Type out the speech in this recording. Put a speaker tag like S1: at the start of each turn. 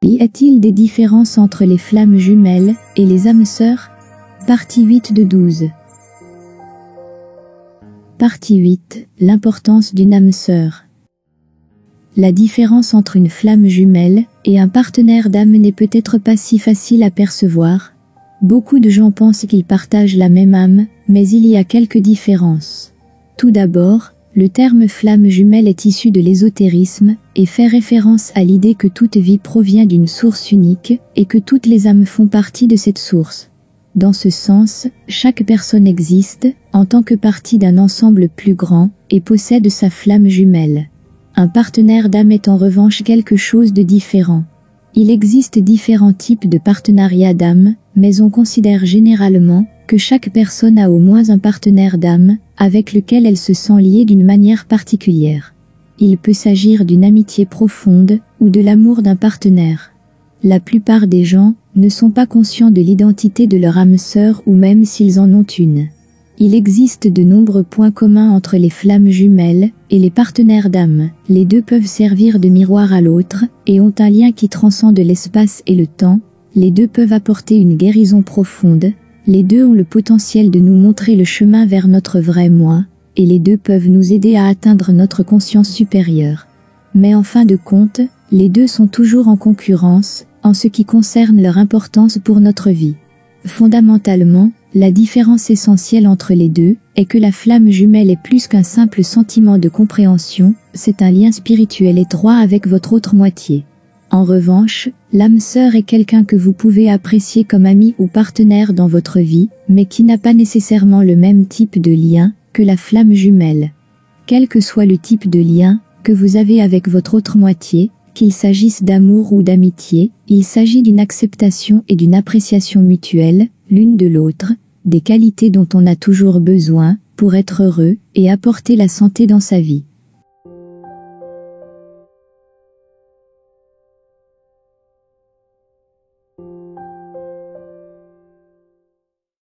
S1: Y a-t-il des différences entre les flammes jumelles et les âmes sœurs? Partie 8 de 12. Partie 8. L'importance d'une âme sœur. La différence entre une flamme jumelle et un partenaire d'âme n'est peut-être pas si facile à percevoir. Beaucoup de gens pensent qu'ils partagent la même âme, mais il y a quelques différences. Tout d'abord, le terme flamme jumelle est issu de l'ésotérisme et fait référence à l'idée que toute vie provient d'une source unique et que toutes les âmes font partie de cette source. Dans ce sens, chaque personne existe en tant que partie d'un ensemble plus grand et possède sa flamme jumelle. Un partenaire d'âme est en revanche quelque chose de différent. Il existe différents types de partenariats d'âme, mais on considère généralement que chaque personne a au moins un partenaire d'âme avec lequel elle se sent liée d'une manière particulière. Il peut s'agir d'une amitié profonde ou de l'amour d'un partenaire. La plupart des gens ne sont pas conscients de l'identité de leur âme sœur ou même s'ils en ont une. Il existe de nombreux points communs entre les flammes jumelles et les partenaires d'âme. Les deux peuvent servir de miroir à l'autre et ont un lien qui transcende l'espace et le temps. Les deux peuvent apporter une guérison profonde. Les deux ont le potentiel de nous montrer le chemin vers notre vrai moi, et les deux peuvent nous aider à atteindre notre conscience supérieure. Mais en fin de compte, les deux sont toujours en concurrence, en ce qui concerne leur importance pour notre vie. Fondamentalement, la différence essentielle entre les deux est que la flamme jumelle est plus qu'un simple sentiment de compréhension, c'est un lien spirituel étroit avec votre autre moitié. En revanche, l'âme sœur est quelqu'un que vous pouvez apprécier comme ami ou partenaire dans votre vie, mais qui n'a pas nécessairement le même type de lien que la flamme jumelle. Quel que soit le type de lien que vous avez avec votre autre moitié, qu'il s'agisse d'amour ou d'amitié, il s'agit d'une acceptation et d'une appréciation mutuelle, l'une de l'autre, des qualités dont on a toujours besoin pour être heureux et apporter la santé dans sa vie.